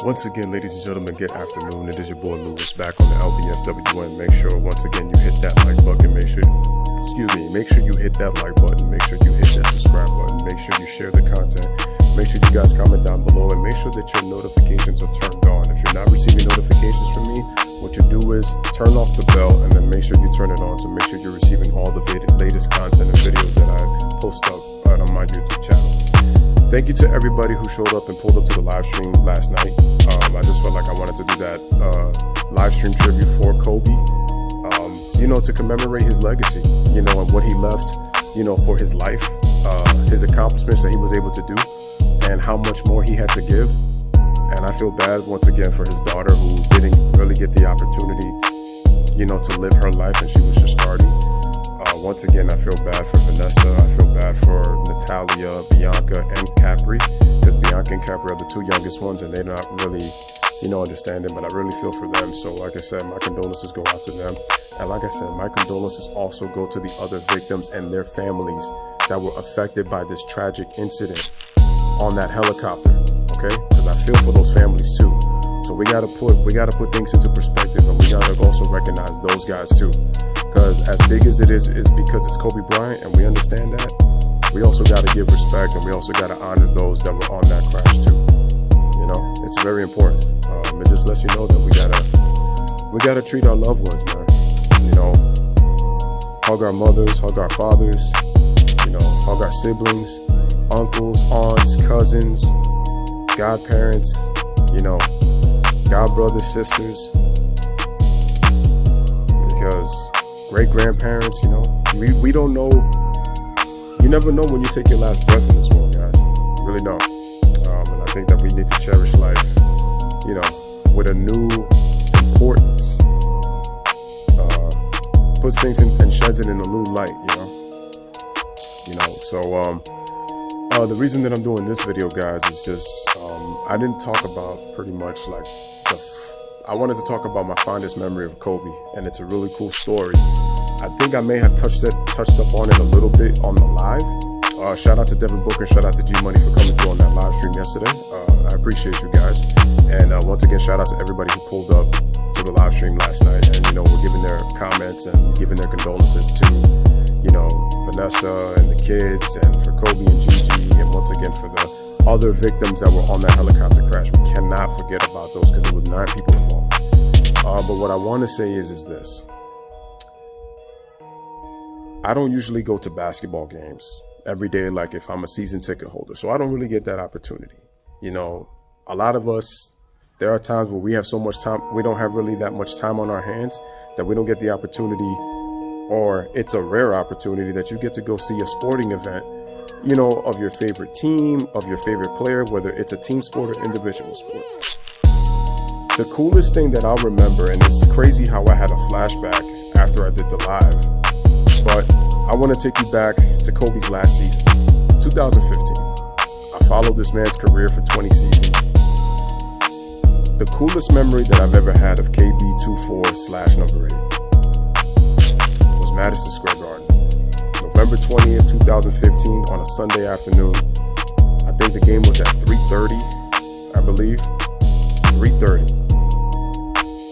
Once again, ladies and gentlemen, good afternoon. It is your boy Lewis back on the LBFWN. Make sure once again you hit that like button. Make sure you hit that like button. Make sure you hit that subscribe button. Make sure you share the content. Make sure you guys comment down below and make sure that your notifications are turned on. If you're not receiving notifications from me, what you do is turn off the bell and then make sure you turn it on to make sure you're receiving all the latest content and videos that I post up on my YouTube channel. Thank you to everybody who showed up and pulled up to the live stream last night. I just felt like I wanted to do that live stream tribute for Kobe, to commemorate his legacy, and what he left, for his life, his accomplishments that he was able to do, and how much more he had to give. And I feel bad once again for his daughter who didn't really get the opportunity, to live her life, and she was just starting. Once again, I feel bad for Vanessa. I feel bad for Natalia, Bianca, and Capri, because Bianca and Capri are the two youngest ones, and they're not really, understanding, but I really feel for them. So like I said, my condolences go out to them. And like I said, my condolences also go to the other victims and their families that were affected by this tragic incident on that helicopter, okay? Because I feel for those families too. So we gotta put things into perspective, and we gotta also recognize those guys too. Because as big as it is because it's Kobe Bryant, and we understand that, we also got to give respect, and we also got to honor those that were on that crash too. It's very important. It just lets you know that we gotta treat our loved ones, man. Hug our mothers, hug our fathers, hug our siblings, uncles, aunts, cousins, godparents, god brothers, sisters, because great-grandparents, we don't know. You never know when you take your last breath in this world, guys. You really don't. And I think that we need to cherish life, with a new importance. Puts things in and sheds it in a new light, So the reason that I'm doing this video, guys, is just I didn't talk about pretty much like I wanted to talk about my fondest memory of Kobe, and it's a really cool story. I think I may have touched up on it a little bit on the live. Shout out to Devin Booker, shout out to G Money for coming through on that live stream yesterday. I appreciate you guys. And once again, shout out to everybody who pulled up to the live stream last night and, were giving their comments and giving their condolences to, Vanessa and the kids, and for Kobe and Gigi, and once again for the other victims that were on that helicopter crash. We cannot forget about those, because there was 9 people involved. But what I want to say is this. I don't usually go to basketball games every day, like if I'm a season ticket holder. So I don't really get that opportunity. A lot of us, there are times where we have so much time, we don't have really that much time on our hands, that we don't get the opportunity, or it's a rare opportunity that you get to go see a sporting event, of your favorite team, of your favorite player, whether it's a team sport or individual sport. The coolest thing that I'll remember, and it's crazy how I had a flashback after I did the live, but I want to take you back to Kobe's last season, 2015. I followed this man's career for 20 seasons. The coolest memory that I've ever had of KB24/8 was Madison Square Garden. November 20th, 2015, on a Sunday afternoon. I think the game was at 3:30, I believe. 3:30.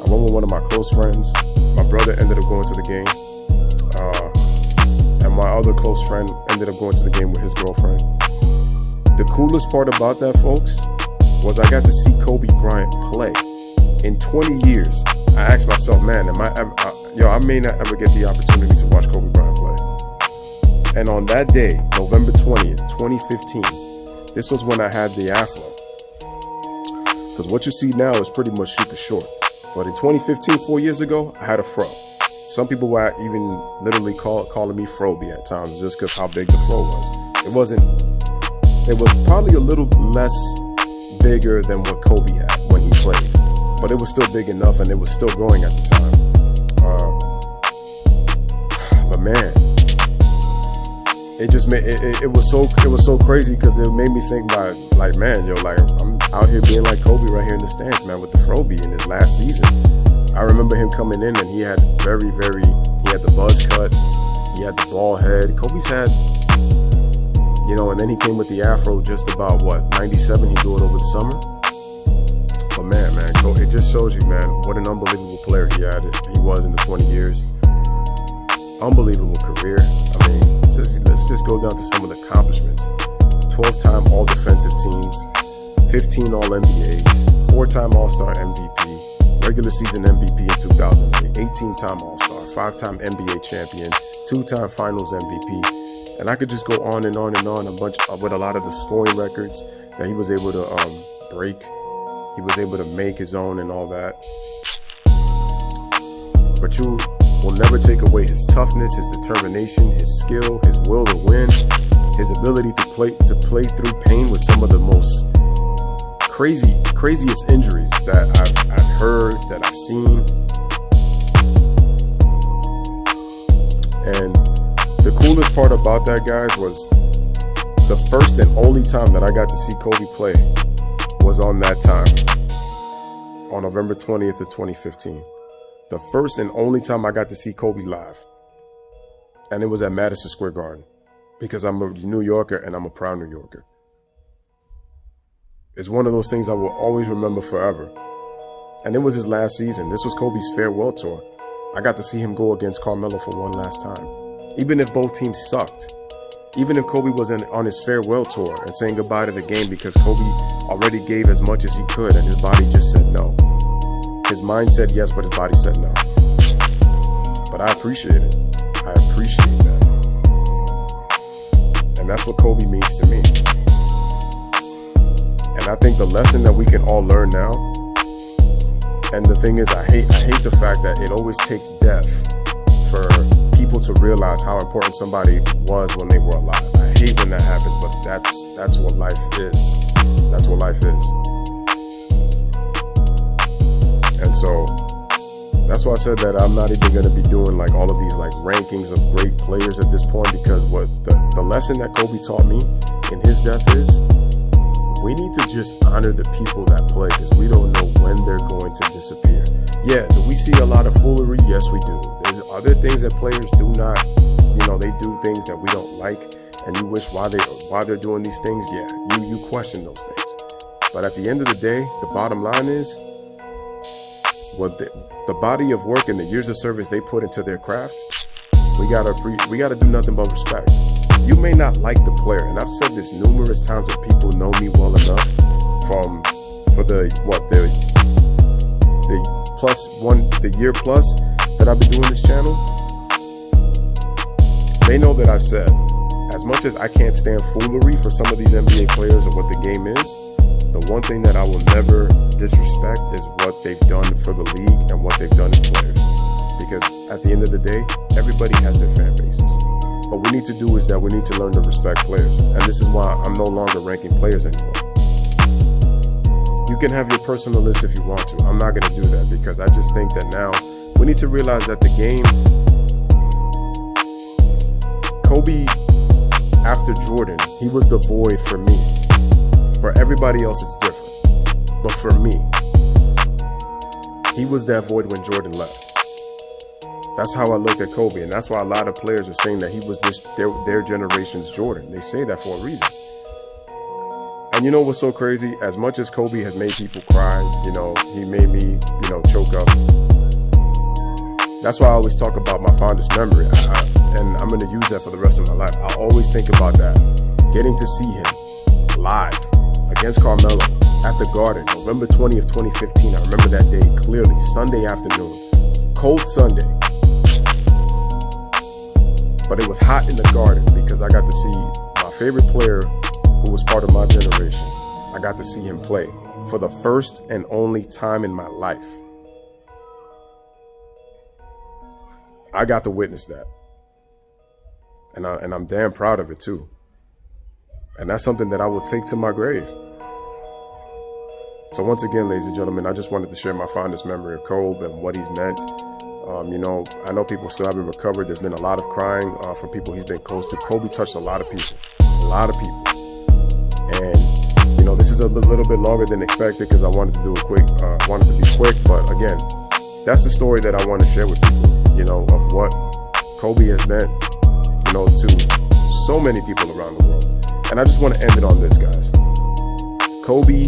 I went with one of my close friends. My brother ended up going to the game. And my other close friend ended up going to the game with his girlfriend. The coolest part about that, folks, was I got to see Kobe Bryant play. In 20 years, I asked myself, man, I may not ever get the opportunity to watch Kobe Bryant play. And on that day, November 20th, 2015, this was when I had the afro. Because what you see now is pretty much super short. But in 2015, 4 years ago, I had a fro. Some people were even literally calling me Froby at times, just because how big the fro was. It was probably a little less bigger than what Kobe had when he played, but it was still big enough, and it was still growing at the time. But man, it was so crazy, because it made me think about, like, man, I'm out here being like Kobe right here in the stands, man, with the Froby in his last season. I remember him coming in, and he had he had the buzz cut, he had the bald head. Kobe's had, and then he came with the afro just about, 97, he grew it over the summer. But man. So it just shows you, man, what an unbelievable player he was in the 20 years. Unbelievable career. I mean, let's just go down to some of the accomplishments. 12-time All-Defensive Teams, 15 All-NBAs, 4-time All-Star MVP, regular season MVP in 2008, 18-time All-Star, 5-time NBA champion, 2-time Finals MVP, and I could just go on and on and on with a lot of the scoring records that he was able to break. He was able to make his own and all that. But you will never take away his toughness, his determination, his skill, his will to win, his ability to play through pain with some of the most craziest injuries that I've heard, that I've seen. And the coolest part about that, guys, was the first and only time that I got to see Kobe play was on that time, on November 20th of 2015. The first and only time I got to see Kobe live. And it was at Madison Square Garden, because I'm a New Yorker and I'm a proud New Yorker. It's one of those things I will always remember forever. And it was his last season. This was Kobe's farewell tour. I got to see him go against Carmelo for one last time. Even if both teams sucked, even if Kobe was on his farewell tour and saying goodbye to the game because Kobe already gave as much as he could and his body just said no. His mind said yes, but his body said no. But I appreciate it. I appreciate that. And that's what Kobe means to me. And I think the lesson that we can all learn now, and the thing is, I hate the fact that it always takes death for people to realize how important somebody was when they were alive. I hate when that happens, but that's what life is. That's what life is. And so that's why I said that I'm not even going to be doing like all of these like rankings of great players at this point, because what the lesson that Kobe taught me in his death is, we need to just honor the people that play, because we don't know when they're going to disappear. Yeah, do we see a lot of foolery? Yes, we do. There's other things that players do not, they do things that we don't like, and you wish why they're doing these things. Yeah, you question those things. But at the end of the day, the bottom line is, what the body of work and the years of service they put into their craft, we gotta do nothing but respect. You may not like the player, and I've said this numerous times that people know me well enough for the year plus that I've been doing this channel. They know that I've said, as much as I can't stand foolery for some of these NBA players or what the game is, the one thing that I will never disrespect is what they've done for the league and what they've done as players. Because at the end of the day, everybody has their fan bases. What we need to do is that we need to learn to respect players. And this is why I'm no longer ranking players anymore. You can have your personal list if you want to. I'm not going to do that, because I just think that now we need to realize that the game, Kobe, after Jordan, he was the void for me. For everybody else, it's different. But for me, he was that void when Jordan left. That's how I looked at Kobe, and that's why a lot of players are saying that he was their generation's Jordan. They say that for a reason. And you know what's so crazy? As much as Kobe has made people cry, he made me, choke up. That's why I always talk about my fondest memory, and I'm going to use that for the rest of my life. I always think about that. Getting to see him live against Carmelo at the Garden, November 20th, 2015. I remember that day clearly, Sunday afternoon, cold Sunday. But it was hot in the Garden because I got to see my favorite player who was part of my generation. I got to see him play for the first and only time in my life. I got to witness that. And I'm damn proud of it too. And that's something that I will take to my grave. So once again, ladies and gentlemen, I just wanted to share my fondest memory of Kobe and what he's meant. I know people still haven't recovered. There's been a lot of crying from people he's been close to. Kobe touched a lot of people. And, this is a little bit longer than expected because I wanted to do be quick. But again, that's the story that I want to share with people, of what Kobe has meant, to so many people around the world. And I just want to end it on this, guys. Kobe,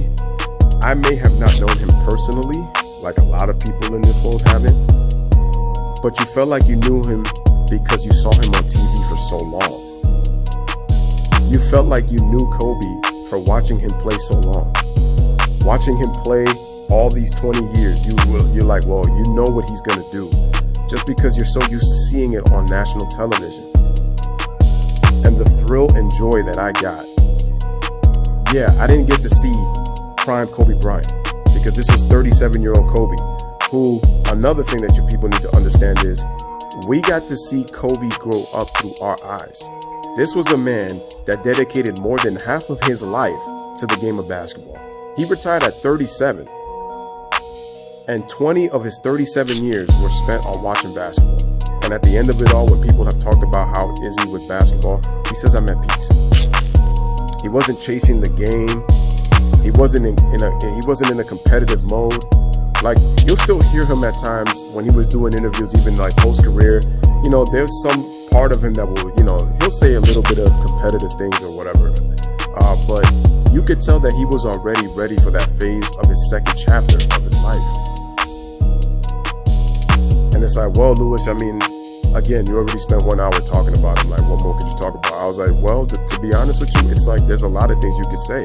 I may have not known him personally, like a lot of people in this world haven't, but you felt like you knew him because you saw him on TV for so long. You felt like you knew Kobe for watching him play so long. Watching him play all these 20 years, you're like, well, you know what he's gonna do, just because you're so used to seeing it on national television. And the thrill and joy that I got. Yeah, I didn't get to see prime Kobe Bryant, because this was 37-year-old Kobe, who, another thing that you people need to understand is, we got to see Kobe grow up through our eyes. This was a man that dedicated more than half of his life to the game of basketball. He retired at 37, and 20 of his 37 years were spent on watching basketball. And at the end of it all, when people have talked about how is he with basketball, he says, I'm at peace. He wasn't chasing the game. He wasn't in a competitive mode. Like, you'll still hear him at times when he was doing interviews, even like post-career. You know, there's some part of him that will, you know, he'll say a little bit of competitive things or whatever. But you could tell that he was already ready for that phase of his second chapter of his life. And it's like, well, Lewis, I mean, again, you already spent 1 hour talking about him. Like, what more could you talk about? I was like, well, to be honest with you, it's like there's a lot of things you could say.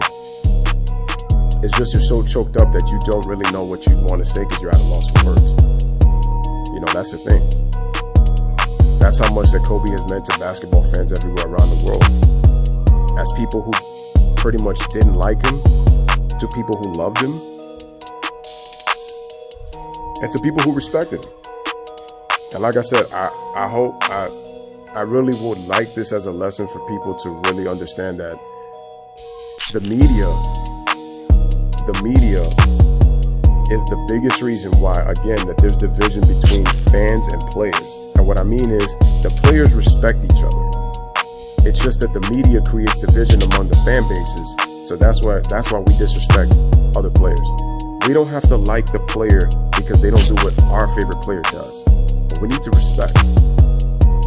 It's just you're so choked up that you don't really know what you want to say because you're at a loss for words. You know, that's the thing. That's how much that Kobe has meant to basketball fans everywhere around the world. As people who pretty much didn't like him, to people who loved him, and to people who respected him. And like I said, I really would like this as a lesson for people to really understand that the media is the biggest reason why, again, that there's division between fans and players. And what I mean is, the players respect each other. It's just that the media creates division among the fan bases. So that's why we disrespect other players. We don't have to like the player because they don't do what our favorite player does. But we need to respect.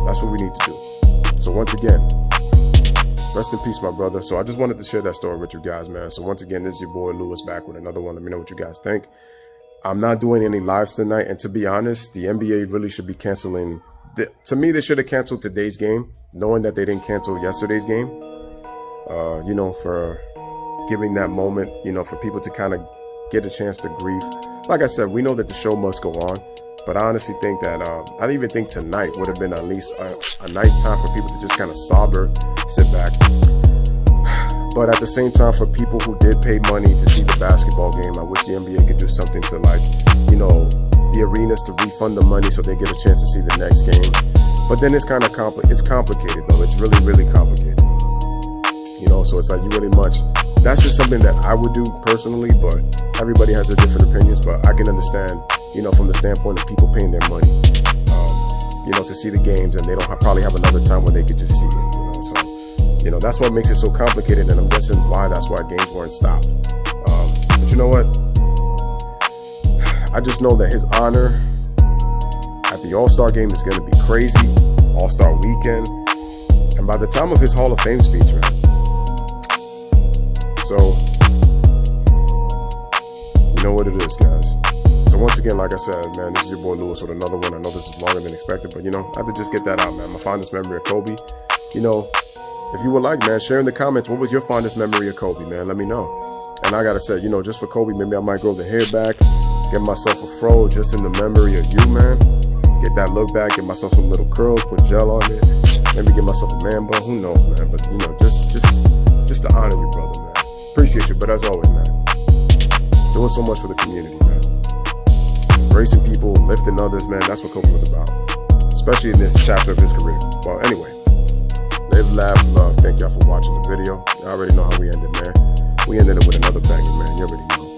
That's what we need to do. So once again, rest in peace, my brother. So I just wanted to share that story with you guys, man. So once again, this is your boy Lewis back with another one. Let me know what you guys think. I'm not doing any lives tonight. And to be honest, the NBA really should be canceling. To me, they should have canceled today's game, knowing that they didn't cancel yesterday's game. You know, for giving that moment, you know, for people to kind of get a chance to grieve. Like I said, we know that the show must go on. But I honestly think that, I even think tonight would have been at least a nice time for people to just kind of sober, sit back. But at the same time, for people who did pay money to see the basketball game, I wish the NBA could do something to, like, you know, the arenas to refund the money so they get a chance to see the next game. But then it's kind of complicated, though. It's really, really complicated. You know, so it's like you really much. That's just something that I would do personally, but everybody has their different opinions. But I can understand, you know, from the standpoint of people paying their money, you know, to see the games, and they don't probably have another time where they could just see it, you know. So, you know, that's what makes it so complicated, and I'm guessing why that's why games weren't stopped. But you know what? I just know that his honor at the All-Star game is going to be crazy, All-Star weekend, and by the time of his Hall of Fame speech, man. So, you know what it is, guys. So once again, like I said, man, this is your boy Lewis with another one. I know this is longer than expected, but, you know, I had to just get that out, man. My fondest memory of Kobe. You know, if you would like, man, share in the comments, what was your fondest memory of Kobe, man? Let me know. And I got to say, you know, just for Kobe, maybe I might grow the hair back, get myself a fro just in the memory of you, man. Get that look back, get myself some little curls, put gel on it. Maybe get myself a man bun, who knows, man. But, you know, just to honor you, brother, man. Appreciate you, but as always, man, doing so much for the community, man. Embracing people, lifting others, man, that's what Kobe was about. Especially in this chapter of his career. Well, anyway, live, laugh, love. Thank y'all for watching the video. You already know how we ended, man. We ended it with another banger, man. You already know.